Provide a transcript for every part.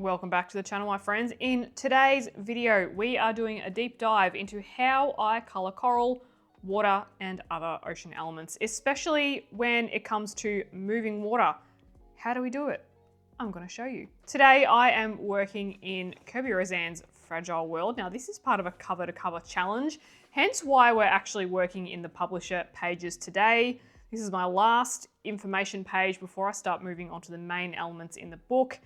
Welcome back to the channel, my friends. In today's video, we are doing a deep dive into how I color coral, water, and other ocean elements, especially when it comes to moving water. How do we do it? I'm going to show you. Today, I am working in Kerby Rosanes' Fragile World. Now, this is part of a cover-to-cover challenge, hence why we're actually working in the publisher pages today. This is my last information page before I start moving on to the main elements in the book.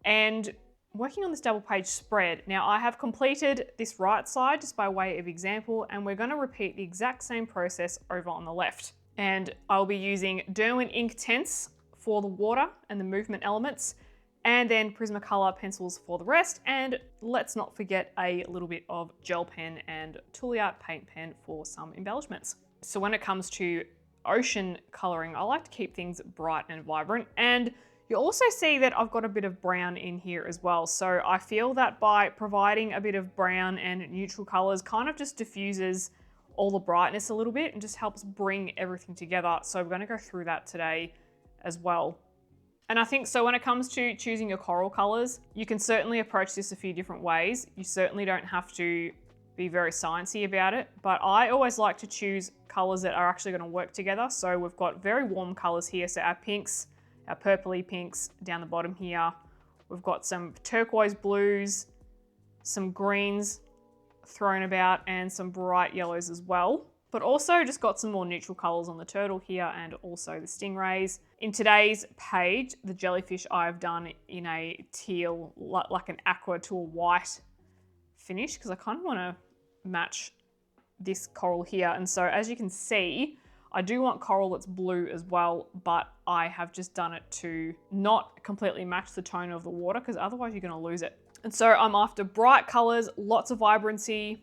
And working on this double page spread. Now I have completed this right side just by way of example, and we're going to repeat the exact same process over on the left. And I'll be using Derwent Inktense for the water and the movement elements, and then Prismacolor pencils for the rest. And let's not forget a little bit of gel pen and Tooli Art paint pen for some embellishments. So when it comes to ocean coloring, I like to keep things bright and vibrant, and you'll also see that I've got a bit of brown in here as well. So I feel that by providing a bit of brown and neutral colors kind of just diffuses all the brightness a little bit and just helps bring everything together. So we're going to go through that today as well. And I think so when it comes to choosing your coral colors, you can certainly approach this a few different ways. You certainly don't have to be very sciencey about it, but I always like to choose colors that are actually going to work together. So we've got very warm colors here. So our pinks, our purpley pinks down the bottom here. We've got some turquoise blues, some greens thrown about, and some bright yellows as well. But also just got some more neutral colors on the turtle here and also the stingrays. In today's page, the jellyfish I've done in a teal, like an aqua to a white finish, because I kind of want to match this coral here. And so as you can see, I do want coral that's blue as well, but I have just done it to not completely match the tone of the water, because otherwise you're going to lose it. And so I'm after bright colors, lots of vibrancy,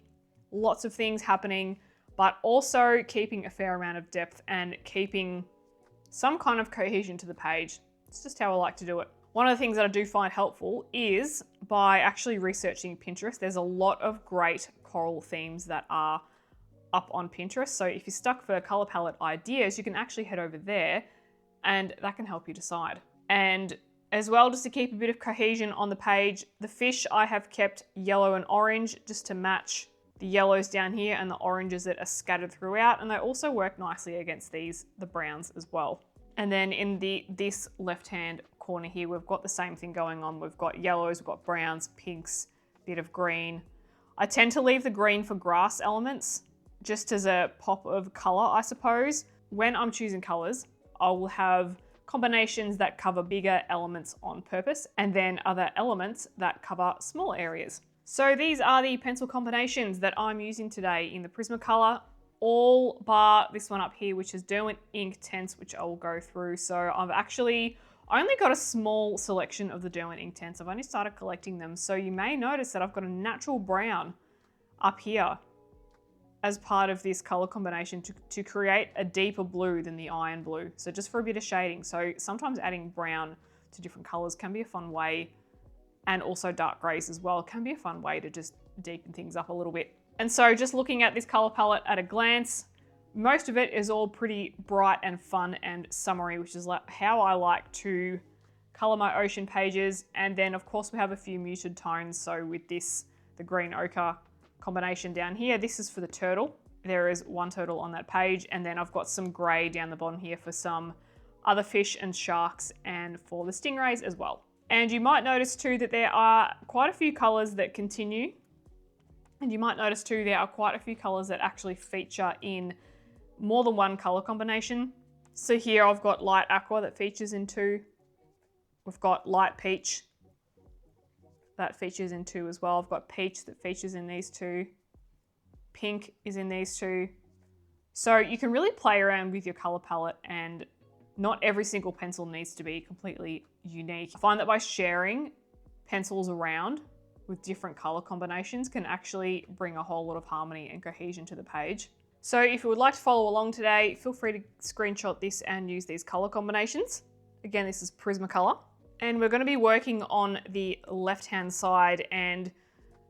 lots of things happening, but also keeping a fair amount of depth and keeping some kind of cohesion to the page. It's just how I like to do it. One of the things that I do find helpful is by actually researching Pinterest. There's a lot of great coral themes that are up on Pinterest. So if you're stuck for color palette ideas, you can actually head over there and that can help you decide. And as well, just to keep a bit of cohesion on the page, the fish I have kept yellow and orange just to match the yellows down here and the oranges that are scattered throughout. And they also work nicely against the browns as well. And then in this left-hand corner here, we've got the same thing going on. We've got yellows, we've got browns, pinks, bit of green. I tend to leave the green for grass elements, just as a pop of color, I suppose. When I'm choosing colors, I will have combinations that cover bigger elements on purpose, and then other elements that cover small areas. So these are the pencil combinations that I'm using today in the Prismacolor, all bar this one up here, which is Derwent Inktense, which I will go through. So I've actually only got a small selection of the Derwent Inktense. I've only started collecting them. So you may notice that I've got a natural brown up here as part of this color combination to create a deeper blue than the iron blue. So just for a bit of shading. So sometimes adding brown to different colors can be a fun way, and also dark grays as well can be a fun way to just deepen things up a little bit. And so just looking at this color palette at a glance, most of it is all pretty bright and fun and summery, which is like how I like to color my ocean pages. And then of course we have a few muted tones. So with this, the green ochre combination down here, this is for the turtle. There is one turtle on that page, and then I've got some gray down the bottom here for some other fish and sharks and for the stingrays as well. And you might notice too that there are quite a few colors that continue, and you might notice too there are quite a few colors that actually feature in more than one color combination. So here I've got light aqua that features in two. We've got light peach that features in two as well. I've got peach that features in these two. Pink is in these two. So you can really play around with your color palette, and not every single pencil needs to be completely unique. I find that by sharing pencils around with different color combinations can actually bring a whole lot of harmony and cohesion to the page. So if you would like to follow along today, feel free to screenshot this and use these color combinations. Again, this is Prismacolor. And we're going to be working on the left-hand side. And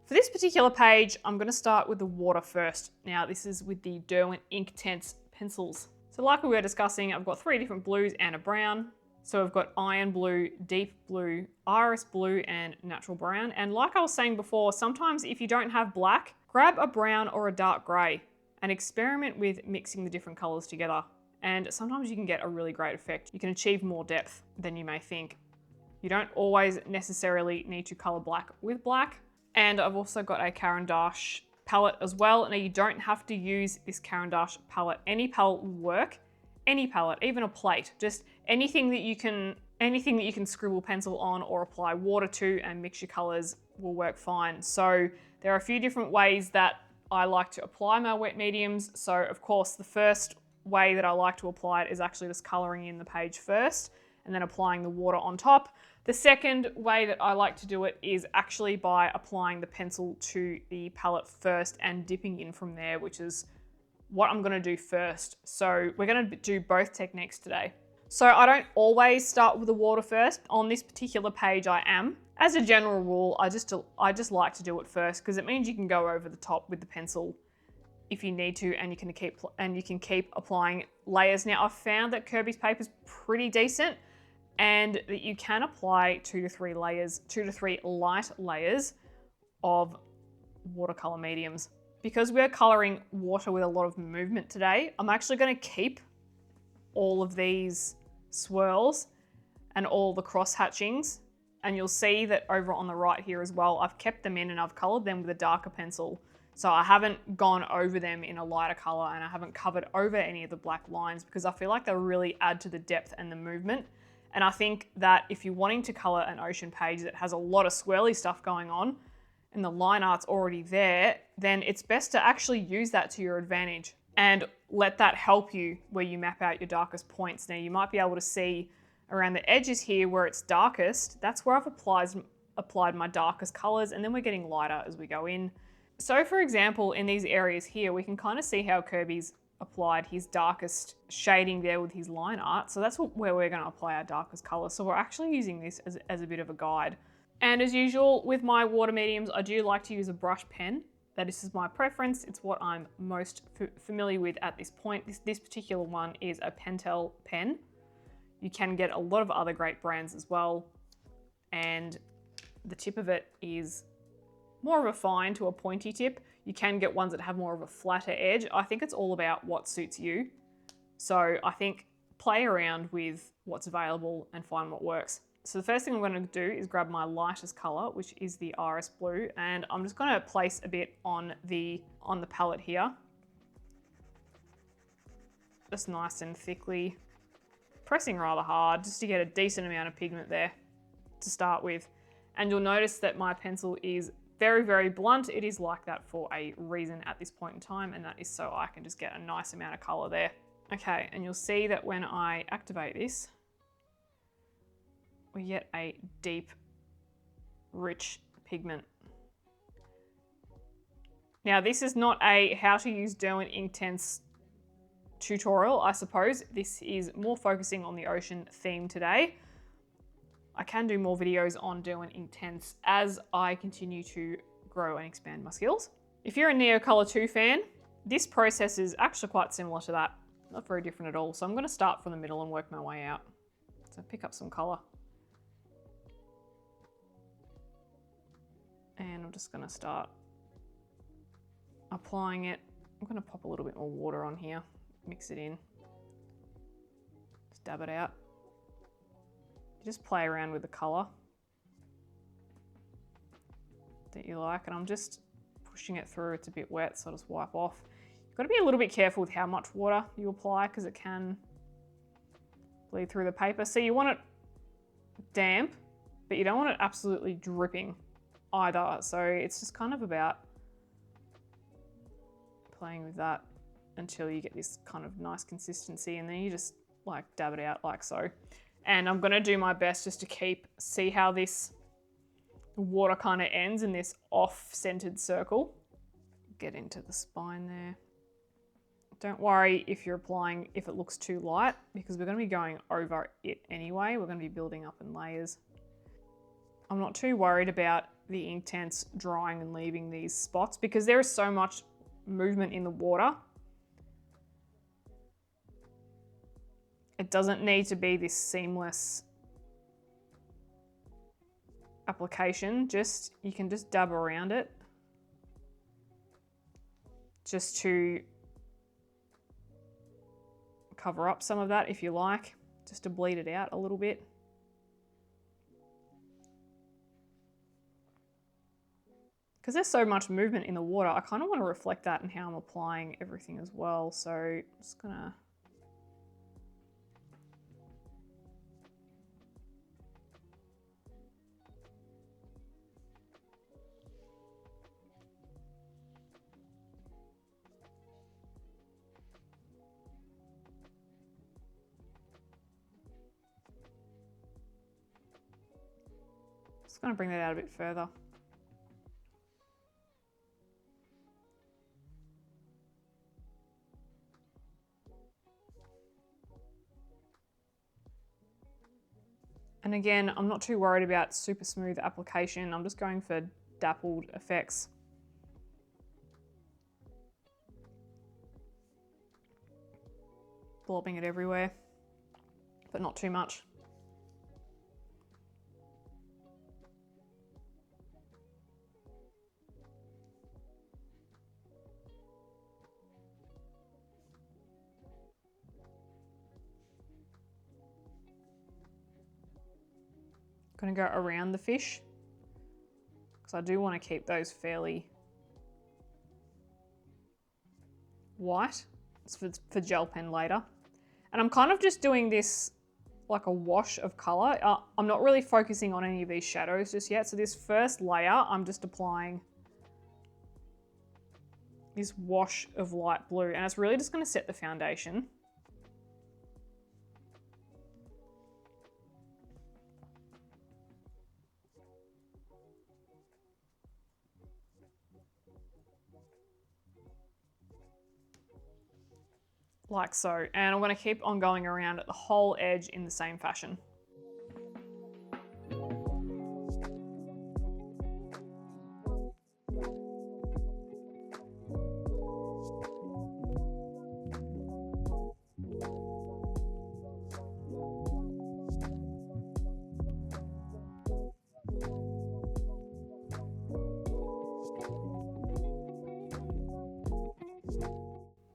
for this particular page, I'm going to start with the water first. Now, this is with the Derwent Inktense pencils. So like we were discussing, I've got 3 different blues and a brown. So we've got iron blue, deep blue, iris blue, and natural brown. And like I was saying before, sometimes if you don't have black, grab a brown or a dark gray and experiment with mixing the different colors together. And sometimes you can get a really great effect. You can achieve more depth than you may think. You don't always necessarily need to color black with black. And I've also got a Caran d'Ache palette as well. Now you don't have to use this Caran d'Ache palette. Any palette will work. Any palette, even a plate, just anything that you can scribble pencil on or apply water to and mix your colors will work fine. So there are a few different ways that I like to apply my wet mediums. So of course, the first way that I like to apply it is actually just coloring in the page first and then applying the water on top. The second way that I like to do it is actually by applying the pencil to the palette first and dipping in from there, which is what I'm gonna do first. So we're gonna do both techniques today. So I don't always start with the water first. On this particular page I am. As a general rule, I just like to do it first because it means you can go over the top with the pencil if you need to, and you can keep applying layers. Now I've found that Kerby's paper is pretty decent and that you can apply 2 to 3 light layers of watercolor mediums. Because we're coloring water with a lot of movement today, I'm actually going to keep all of these swirls and all the cross hatchings. And you'll see that over on the right here as well, I've kept them in and I've colored them with a darker pencil. So I haven't gone over them in a lighter color and I haven't covered over any of the black lines because I feel like they really add to the depth and the movement. And I think that if you're wanting to color an ocean page that has a lot of swirly stuff going on, and the line art's already there, then it's best to actually use that to your advantage and let that help you where you map out your darkest points. Now you might be able to see around the edges here where it's darkest, that's where I've applied my darkest colors, and then we're getting lighter as we go in. So for example, in these areas here, we can kind of see how Kerby's applied his darkest shading there with his line art. So that's where we're gonna apply our darkest color. So we're actually using this as a bit of a guide. And as usual with my water mediums, I do like to use a brush pen. That is my preference. It's what I'm most familiar with at this point. This particular one is a Pentel pen. You can get a lot of other great brands as well. And the tip of it is more of a fine to a pointy tip. You can get ones that have more of a flatter edge. I think it's all about what suits you. So I think play around with what's available and find what works. So the first thing I'm going to do is grab my lightest color, which is the iris blue, and I'm just going to place a bit on the palette here. Just nice and thickly, pressing rather hard just to get a decent amount of pigment there to start with. And you'll notice that my pencil is very, very blunt. It is like that for a reason at this point in time, and that is so I can just get a nice amount of color there. Okay, and you'll see that when I activate this, we get a deep, rich pigment. Now this is not a how to use Derwent Inktense tutorial, I suppose. This is more focusing on the ocean theme today. I can do more videos on Derwent Inktense as I continue to grow and expand my skills. If you're a Neocolor 2 fan, this process is actually quite similar to that. Not very different at all. So I'm going to start from the middle and work my way out. So pick up some color. And I'm just going to start applying it. I'm going to pop a little bit more water on here, mix it in, just dab it out. You just play around with the color that you like, and I'm just pushing it through. It's a bit wet, so I'll just wipe off. You've got to be a little bit careful with how much water you apply because it can bleed through the paper. So you want it damp, but you don't want it absolutely dripping either. So it's just kind of about playing with that until you get this kind of nice consistency, and then you just like dab it out like so. And I'm gonna do my best just to see how this water kind of ends in this off-centered circle. Get into the spine there. Don't worry if it looks too light, because we're gonna be going over it anyway. We're gonna be building up in layers. I'm not too worried about the Inktense drying and leaving these spots because there is so much movement in the water. It doesn't need to be this seamless application, you can just dab around it just to cover up some of that if you like, just to bleed it out a little bit. Because there's so much movement in the water, I kind of want to reflect that in how I'm applying everything as well. So I'm just gonna bring that out a bit further. And again, I'm not too worried about super smooth application. I'm just going for dappled effects. Blobbing it everywhere, but not too much. I'm going to go around the fish because I do want to keep those fairly white. It's for gel pen later. And I'm kind of just doing this like a wash of color. I'm not really focusing on any of these shadows just yet. So this first layer, I'm just applying this wash of light blue, and it's really just going to set the foundation. Like so, and I'm going to keep on going around at the whole edge in the same fashion.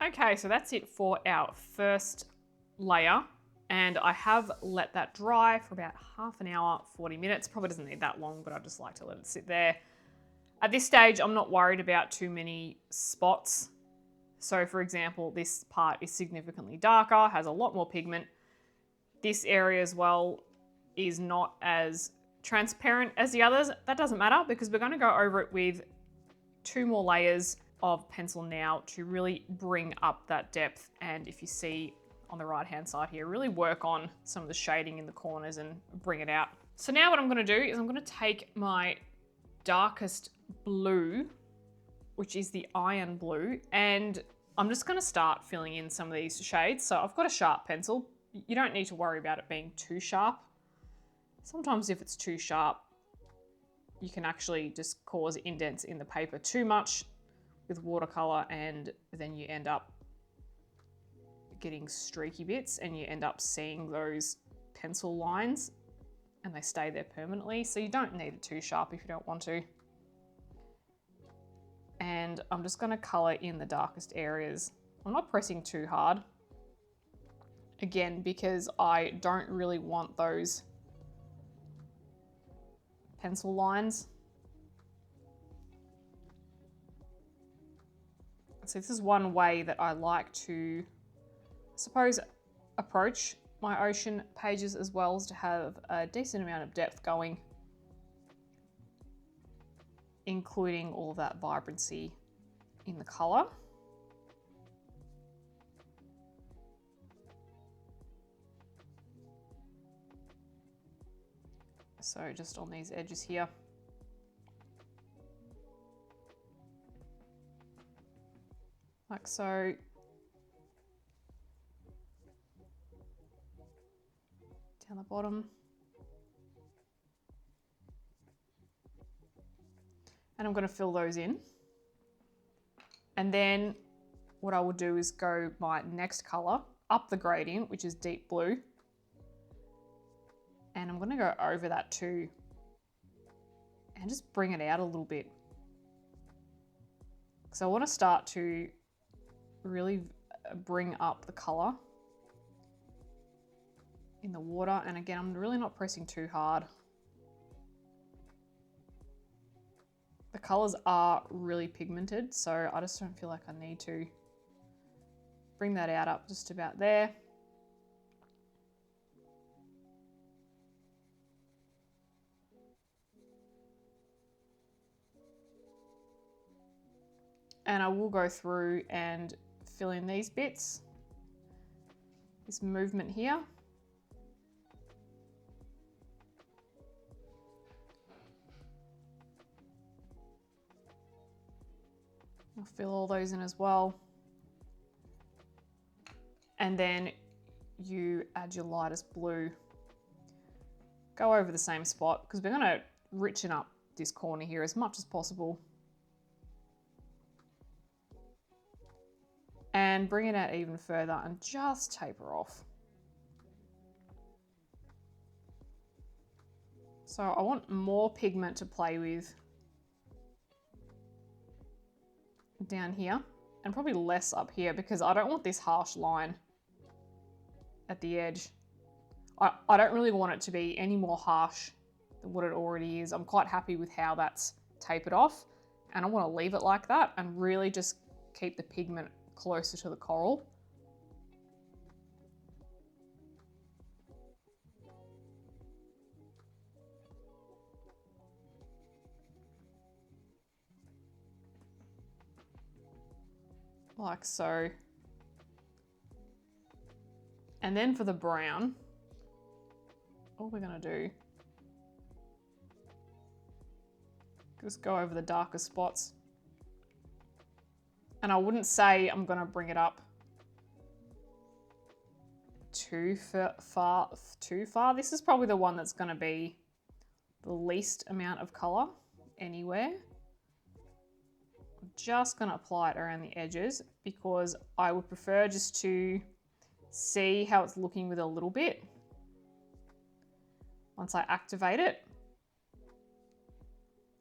Okay, so that's it for our first layer, and I have let that dry for about half an hour, 40 minutes. Probably doesn't need that long, but I just like to let it sit there. At this stage, I'm not worried about too many spots. So for example, this part is significantly darker, has a lot more pigment. This area as well is not as transparent as the others. That doesn't matter because we're going to go over it with 2 more layers of pencil now to really bring up that depth. And if you see on the right hand side here, really work on some of the shading in the corners and bring it out. So now what I'm going to do is I'm going to take my darkest blue, which is the iron blue, and I'm just going to start filling in some of these shades. So I've got a sharp pencil. You don't need to worry about it being too sharp. Sometimes if it's too sharp, you can actually just cause indents in the paper too much with watercolor, and then you end up getting streaky bits and you end up seeing those pencil lines and they stay there permanently. So you don't need it too sharp if you don't want to. And I'm just going to color in the darkest areas. I'm not pressing too hard, again, because I don't really want those pencil lines. So this is one way that I like to, I suppose, approach my ocean pages as well, as to have a decent amount of depth going, including all of that vibrancy in the color. So just on these edges here. Like so. Down the bottom. And I'm going to fill those in. And then what I will do is go my next color, up the gradient, which is deep blue. And I'm going to go over that too and just bring it out a little bit. So I want to start to really bring up the color in the water. And again, I'm really not pressing too hard. The colors are really pigmented, so I just don't feel like I need to. Bring that out up just about there. And I will go through and fill in these bits, this movement here. I'll fill all those in as well. And then you add your lightest blue. Go over the same spot because we're going to richen up this corner here as much as possible. And bring it out even further and just taper off. So I want more pigment to play with down here and probably less up here because I don't want this harsh line at the edge. I don't really want it to be any more harsh than what it already is. I'm quite happy with how that's tapered off, and I want to leave it like that and really just keep the pigment closer to the coral. Like so. And then for the brown, all we're going to do, just go over the darker spots. And I wouldn't say I'm going to bring it up too far. This is probably the one that's going to be the least amount of color anywhere. I'm just going to apply it around the edges because I would prefer just to see how it's looking with a little bit once I activate it,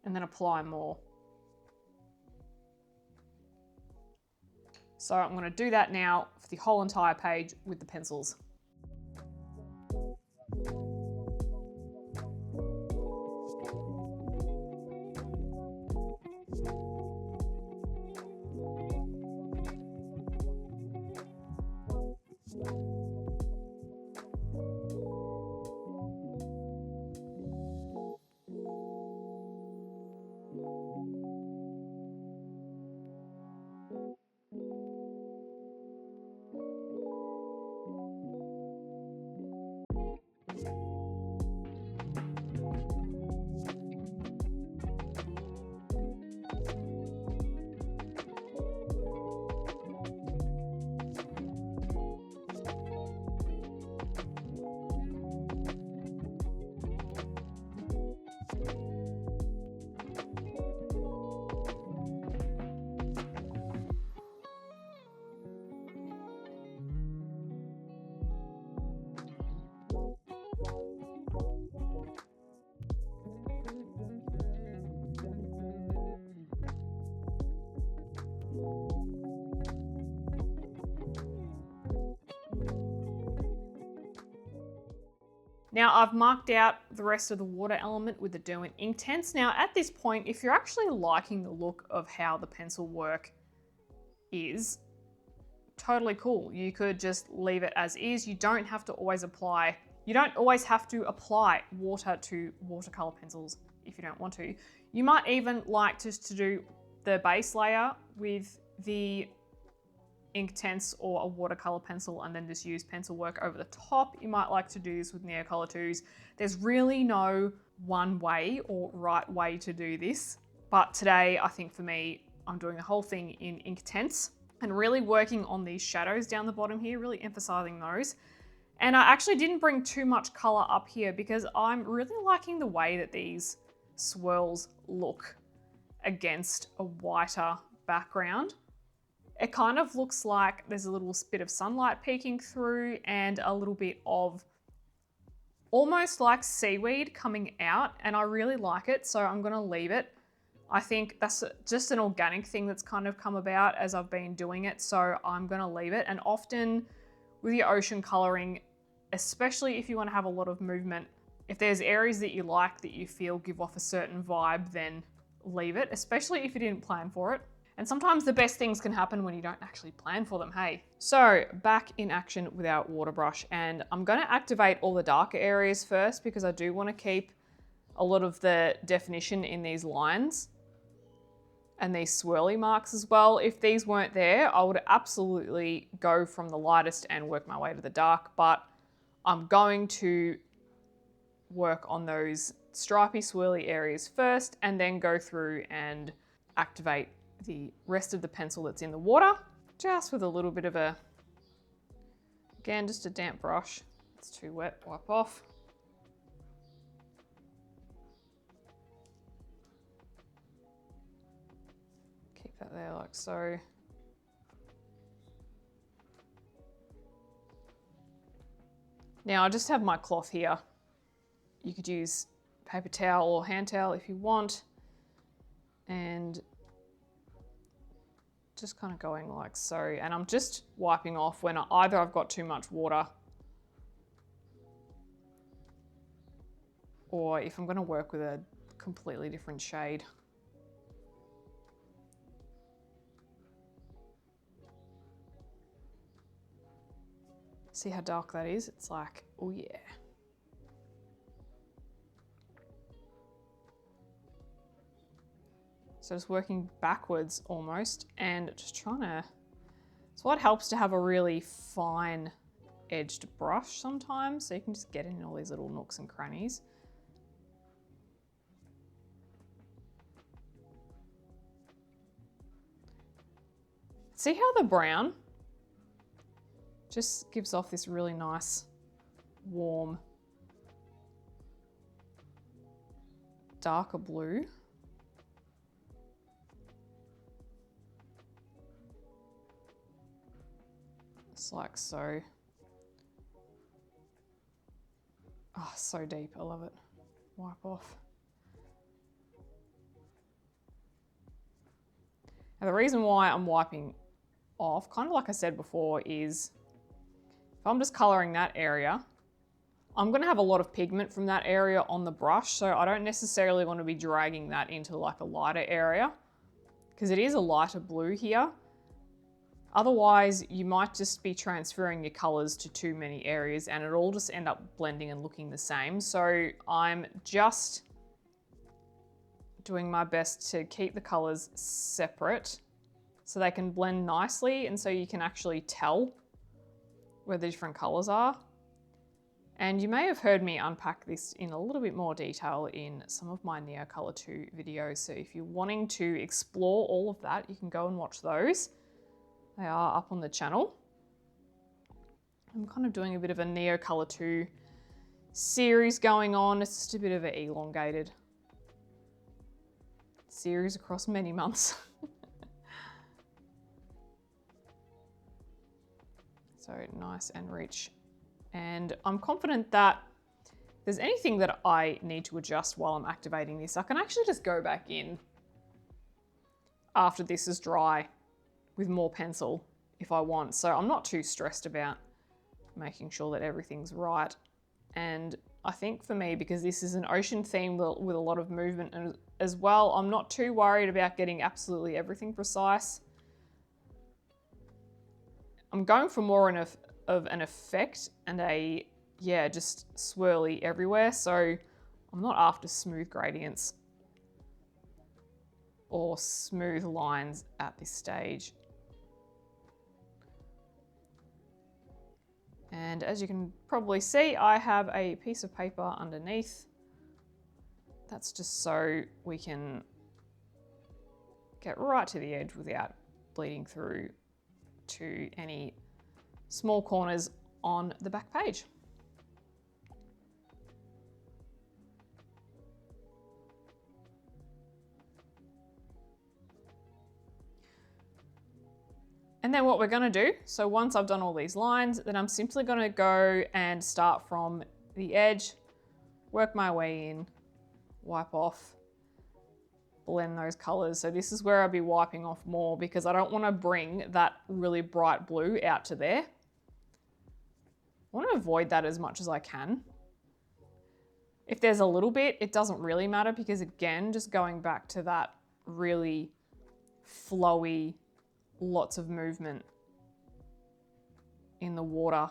and then apply more. So I'm going to do that now for the whole entire page with the pencils. Now I've marked out the rest of the water element with the Derwent Inktense. Now at this point, if you're actually liking the look of how the pencil work is, totally cool. You could just leave it as is. You don't have to always apply water to watercolor pencils if you don't want to. You might even like just to do the base layer with the Inktense or a watercolor pencil and then just use pencil work over the top. You might like to do this with Neocolor 2s. There's really no one way or right way to do this, but today I think for me, I'm doing the whole thing in Inktense and really working on these shadows down the bottom here, really emphasizing those. And I actually didn't bring too much color up here because I'm really liking the way that these swirls look against a whiter background. it kind of looks like there's a little bit of sunlight peeking through and a little bit of almost like seaweed coming out, and I really like it, so I'm gonna leave it. I think that's just an organic thing that's kind of come about as I've been doing it, so I'm gonna leave it. And often with your ocean coloring, especially if you wanna have a lot of movement, if there's areas that you like that you feel give off a certain vibe, then leave it, especially if you didn't plan for it. And sometimes the best things can happen when you don't actually plan for them, hey? So back in action with our water brush, and I'm gonna activate all the darker areas first because I do wanna keep a lot of the definition in these lines and these swirly marks as well. If these weren't there, I would absolutely go from the lightest and work my way to the dark, but I'm going to work on those stripy swirly areas first and then go through and activate the rest of the pencil that's in the water, just with a little bit of a, again, just a damp brush. It's too wet, wipe off. Keep that there like so. Now I just have my cloth here. You could use paper towel or hand towel if you want, and just kind of going like so. And I'm just wiping off when either I've got too much water or if I'm going to work with a completely different shade. See how dark that is? It's like, oh yeah. So just working backwards almost and just trying to, it's what helps to have a really fine edged brush sometimes, so you can just get in all these little nooks and crannies. See how the brown just gives off this really nice, warm, darker blue. Just like so. Oh, so deep, I love it. Wipe off. Now the reason why I'm wiping off, kind of like I said before, is if I'm just coloring that area, I'm gonna have a lot of pigment from that area on the brush, so I don't necessarily want to be dragging that into like a lighter area because it is a lighter blue here. Otherwise, you might just be transferring your colors to too many areas and it'll all just end up blending and looking the same. So I'm just doing my best to keep the colors separate so they can blend nicely and so you can actually tell where the different colors are. And you may have heard me unpack this in a little bit more detail in some of my Neo Color 2 videos. So if you're wanting to explore all of that, you can go and watch those. They are up on the channel. I'm kind of doing a bit of a Neo Color 2 series going on. It's just a bit of an elongated series across many months. So nice and rich. And I'm confident that if there's anything that I need to adjust while I'm activating this, I can actually just go back in after this is dry with more pencil if I want. So I'm not too stressed about making sure that everything's right. And I think for me, because this is an ocean theme with a lot of movement as well, I'm not too worried about getting absolutely everything precise. I'm going for more of an effect and a, yeah, just swirly everywhere. So I'm not after smooth gradients or smooth lines at this stage. And as you can probably see, I have a piece of paper underneath. That's just so we can get right to the edge without bleeding through to any small corners on the back page. And then what we're gonna do, so once I've done all these lines, then I'm simply gonna go and start from the edge, work my way in, wipe off, blend those colors. So this is where I'll be wiping off more because I don't wanna bring that really bright blue out to there. I wanna avoid that as much as I can. If there's a little bit, it doesn't really matter because again, just going back to that really flowy, lots of movement in the water.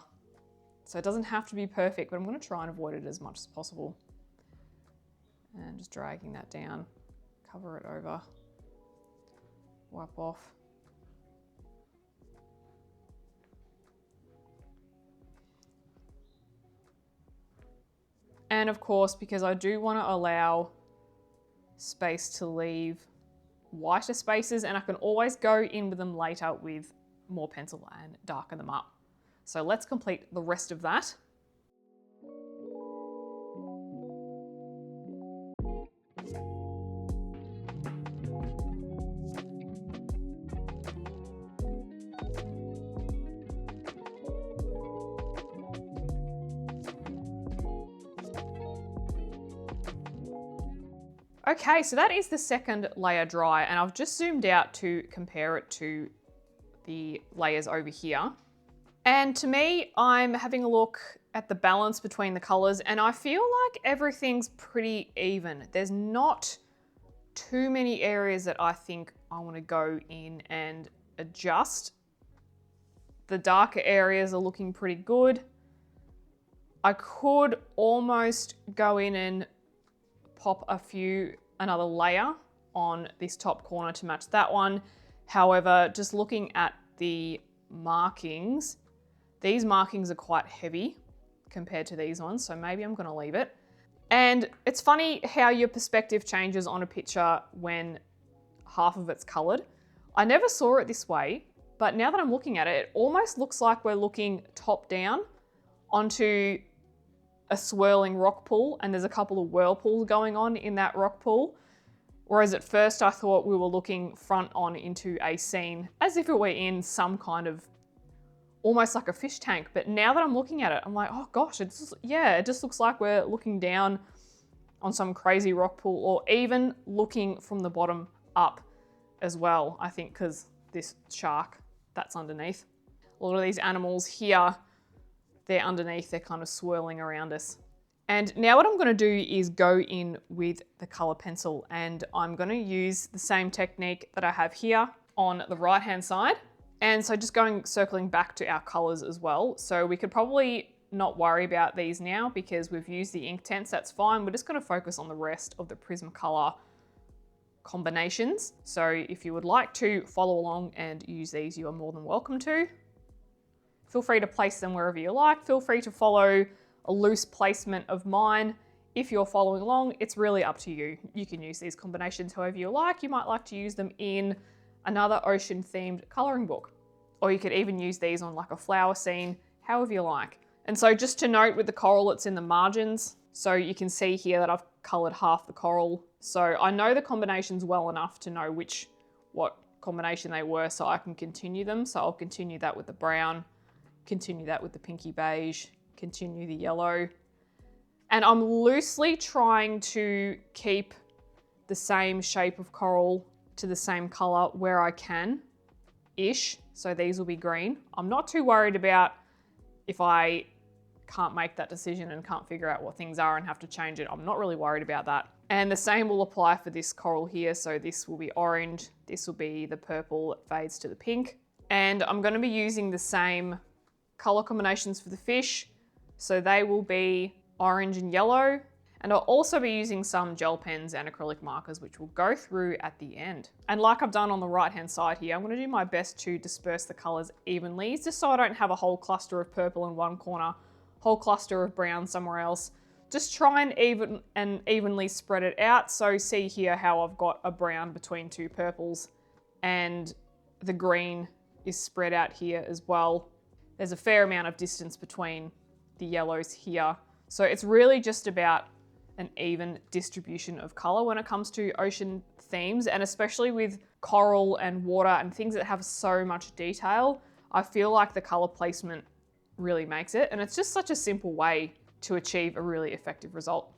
So it doesn't have to be perfect, but I'm going to try and avoid it as much as possible. And just dragging that down, cover it over, wipe off. And of course, because I do want to allow space to leave whiter spaces, and I can always go in with them later with more pencil and darken them up. So let's complete the rest of that. Okay, so that is the second layer dry, and I've just zoomed out to compare it to the layers over here. And to me, I'm having a look at the balance between the colors, and I feel like everything's pretty even. There's not too many areas that I think I want to go in and adjust. The darker areas are looking pretty good. I could almost go in and pop another layer on this top corner to match that one. However, just looking at the markings, these markings are quite heavy compared to these ones, so maybe I'm gonna leave it. And it's funny how your perspective changes on a picture when half of it's colored. I never saw it this way, but now that I'm looking at it, it almost looks like we're looking top down onto a swirling rock pool, and there's a couple of whirlpools going on in that rock pool. Whereas at first I thought we were looking front on into a scene as if it were in some kind of, almost like a fish tank. But now that I'm looking at it, I'm like, oh gosh, it just looks like we're looking down on some crazy rock pool, or even looking from the bottom up as well, I think, because this shark, that's underneath. A lot of these animals here, they're underneath, they're kind of swirling around us. And now what I'm gonna do is go in with the color pencil, and I'm gonna use the same technique that I have here on the right-hand side. And so just circling back to our colors as well. So we could probably not worry about these now because we've used the Inktense, that's fine. We're just gonna focus on the rest of the Prismacolor combinations. So if you would like to follow along and use these, you are more than welcome to. Feel free to place them wherever you like. Feel free to follow a loose placement of mine. If you're following along, it's really up to you. You can use these combinations however you like. You might like to use them in another ocean themed coloring book, or you could even use these on like a flower scene, however you like. And so just to note with the coral, it's in the margins. So you can see here that I've colored half the coral. So I know the combinations well enough to know what combination they were, so I can continue them. So I'll continue that with the brown, continue that with the pinky beige, continue the yellow. And I'm loosely trying to keep the same shape of coral to the same color where I can-ish. So these will be green. I'm not too worried about if I can't make that decision and can't figure out what things are and have to change it. I'm not really worried about that. And the same will apply for this coral here. So this will be orange. This will be the purple, it fades to the pink. And I'm going to be using the same color combinations for the fish. So they will be orange and yellow. And I'll also be using some gel pens and acrylic markers, which we'll go through at the end. And like I've done on the right-hand side here, I'm going to do my best to disperse the colors evenly, just so I don't have a whole cluster of purple in one corner, whole cluster of brown somewhere else. Just try and evenly spread it out. So see here how I've got a brown between two purples, and the green is spread out here as well. There's a fair amount of distance between the yellows here. So it's really just about an even distribution of color when it comes to ocean themes, and especially with coral and water and things that have so much detail, I feel like the color placement really makes it. And it's just such a simple way to achieve a really effective result.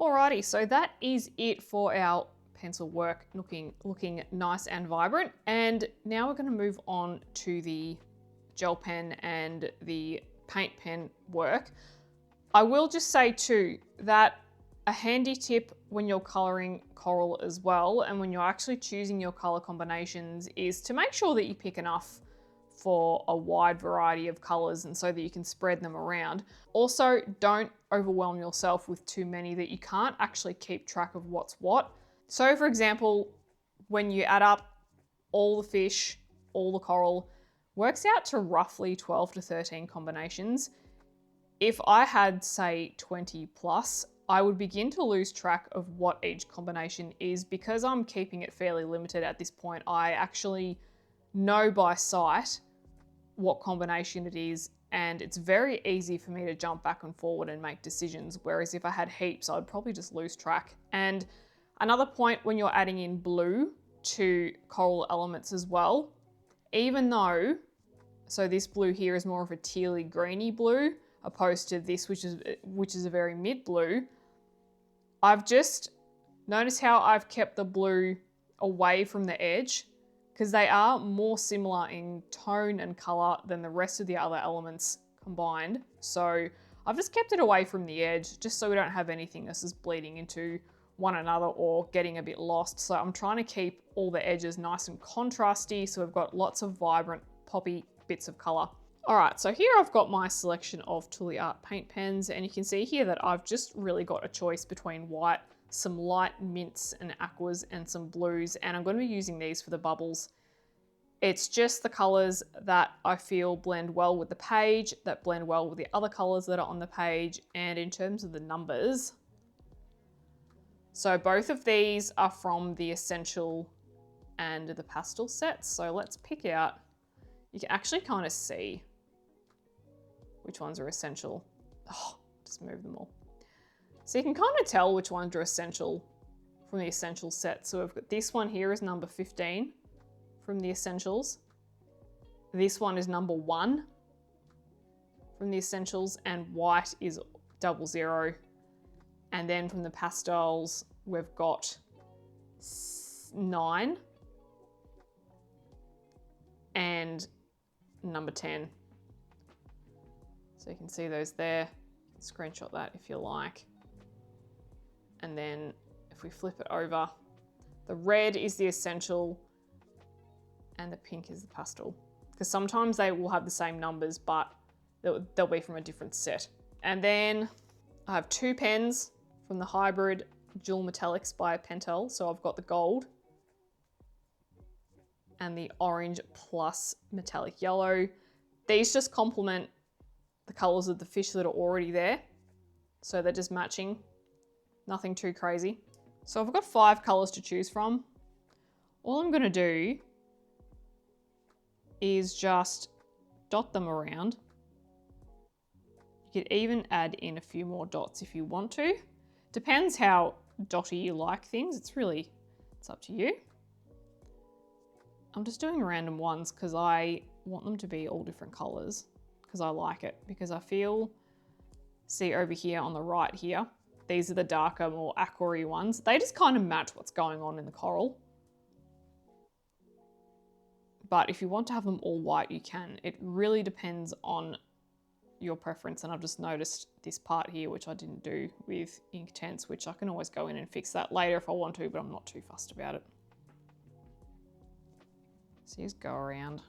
Alrighty, so that is it for our pencil work looking nice and vibrant. And now we're going to move on to the gel pen and the paint pen work. I will just say too that a handy tip when you're coloring coral as well, and when you're actually choosing your color combinations, is to make sure that you pick enough for a wide variety of colors and so that you can spread them around. Also, don't overwhelm yourself with too many that you can't actually keep track of what's what. So for example, when you add up all the fish, all the coral, works out to roughly 12 to 13 combinations. If I had, say, 20 plus, I would begin to lose track of what each combination is. Because I'm keeping it fairly limited at this point, I actually know by sight what combination it is, and it's very easy for me to jump back and forward and make decisions, whereas if I had heaps, I'd probably just lose track. And another point when you're adding in blue to coral elements as well, even though, so this blue here is more of a tealy greeny blue, opposed to this, which is a very mid blue, I've just noticed how I've kept the blue away from the edge, because they are more similar in tone and color than the rest of the other elements combined. So I've just kept it away from the edge, just so we don't have anything that's just bleeding into one another or getting a bit lost. So I'm trying to keep all the edges nice and contrasty, so we've got lots of vibrant, poppy bits of color. All right, so here I've got my selection of Tooli Art paint pens, and you can see here that I've just really got a choice between white, some light mints and aquas, and some blues, and I'm going to be using these for the bubbles. It's just the colors that I feel blend well with the page, that blend well with the other colors that are on the page, and in terms of the numbers. So both of these are from the Essential and the Pastel sets. So let's pick out, you can actually kind of see which ones are Essential. Oh, just move them all. So you can kind of tell which ones are Essential from the Essential set. So we've got this one here is number 15 from the Essentials. This one is number 1 from the Essentials, and white is 00. And then from the pastels, we've got 9 and number 10. So you can see those there. Screenshot that if you like. And then if we flip it over, the red is the Essential and the pink is the Pastel. Because sometimes they will have the same numbers, but they'll be from a different set. And then I have 2 pens from the Hybrid Dual Metallics by Pentel. So I've got the gold and the orange plus metallic yellow. These just complement the colors of the fish that are already there. So they're just matching, nothing too crazy. So I've got 5 colors to choose from. All I'm gonna do is just dot them around. You could even add in a few more dots if you want to. Depends how dotty you like things. It's up to you. I'm just doing random ones because I want them to be all different colors, because I like it, because I feel, see over here on the right here, these are the darker, more aqua-y ones. They just kind of match what's going on in the coral. But if you want to have them all white, you can. It really depends on your preference. And I've just noticed this part here, which I didn't do with Inktense, which I can always go in and fix that later if I want to, but I'm not too fussed about it. So just go around.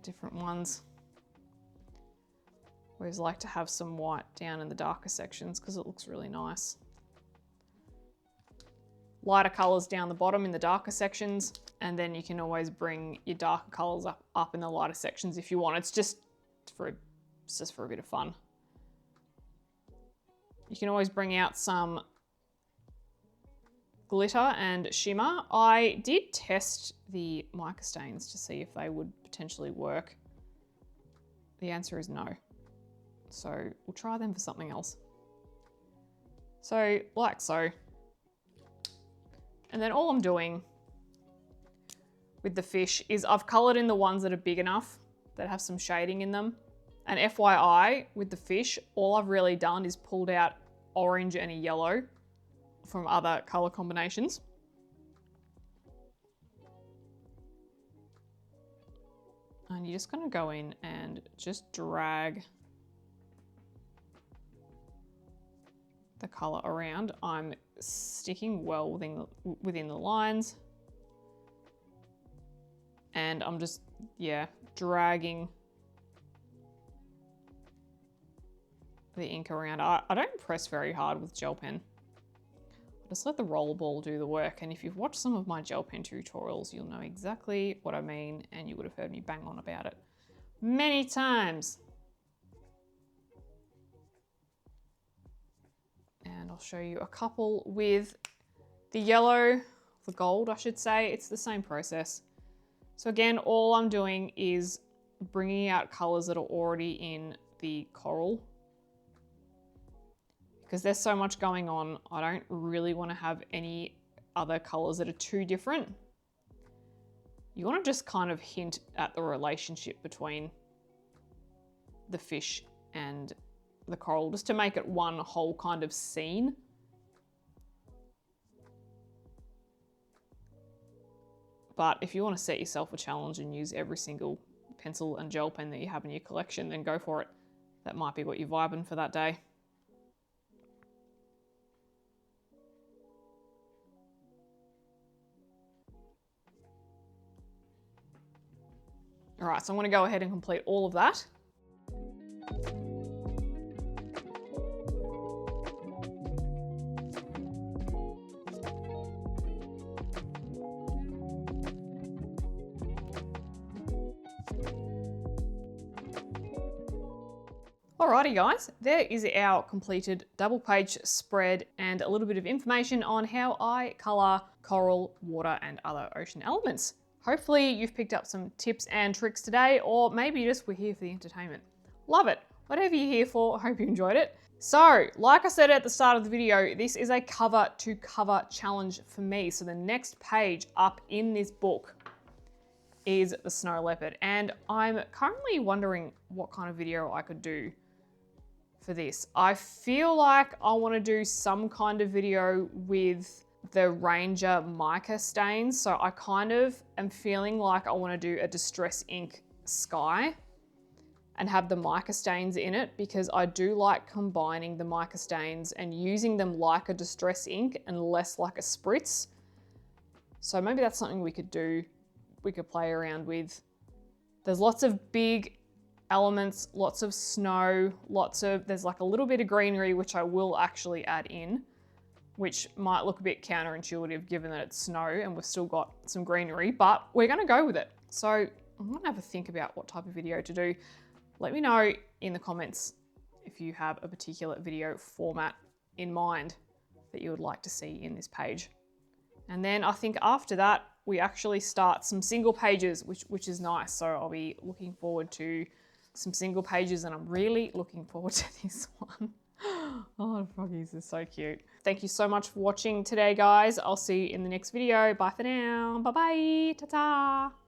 Different ones. I always like to have some white down in the darker sections because it looks really nice. Lighter colors down the bottom in the darker sections, and then you can always bring your darker colors up in the lighter sections if you want. It's just for a bit of fun. You can always bring out some glitter and shimmer. I did test the mica stains to see if they would potentially work. The answer is no. So we'll try them for something else. So like so. And then all I'm doing with the fish is I've colored in the ones that are big enough, that have some shading in them. And FYI, with the fish, all I've really done is pulled out orange and a yellow from other color combinations. And you're just gonna go in and just drag the color around. I'm sticking well within the lines. And I'm just, yeah, dragging the ink around. I don't press very hard with gel pen. I just let the rollerball do the work. And if you've watched some of my gel pen tutorials, you'll know exactly what I mean, and you would have heard me bang on about it many times. And I'll show you a couple with the yellow, the gold, I should say. It's the same process. So again, all I'm doing is bringing out colors that are already in the coral. Because there's so much going on, I don't really want to have any other colors that are too different. You want to just kind of hint at the relationship between the fish and the coral, just to make it one whole kind of scene. But if you want to set yourself a challenge and use every single pencil and gel pen that you have in your collection, then go for it. That might be what you're vibing for that day. All right, so I'm gonna go ahead and complete all of that. Alrighty guys, there is our completed double page spread and a little bit of information on how I color coral, water, and other ocean elements. Hopefully you've picked up some tips and tricks today, or maybe you just were here for the entertainment. Love it. Whatever you're here for, I hope you enjoyed it. So, like I said at the start of the video, this is a cover to cover challenge for me. So the next page up in this book is the snow leopard. And I'm currently wondering what kind of video I could do for this. I feel like I want to do some kind of video with the Ranger mica stains. So I kind of am feeling like I want to do a distress ink sky and have the mica stains in it, because I do like combining the mica stains and using them like a distress ink and less like a spritz. So maybe that's something we could do, we could play around with. There's lots of big elements, lots of snow, there's like a little bit of greenery, which I will actually add in, which might look a bit counterintuitive given that it's snow and we've still got some greenery, but we're gonna go with it. So I'm gonna have a think about what type of video to do. Let me know in the comments if you have a particular video format in mind that you would like to see in this page. And then I think after that, we actually start some single pages, which is nice. So I'll be looking forward to some single pages, and I'm really looking forward to this one. Oh, the froggies are so cute. Thank you so much for watching today, guys. I'll see you in the next video. Bye for now. Bye-bye. Ta-ta.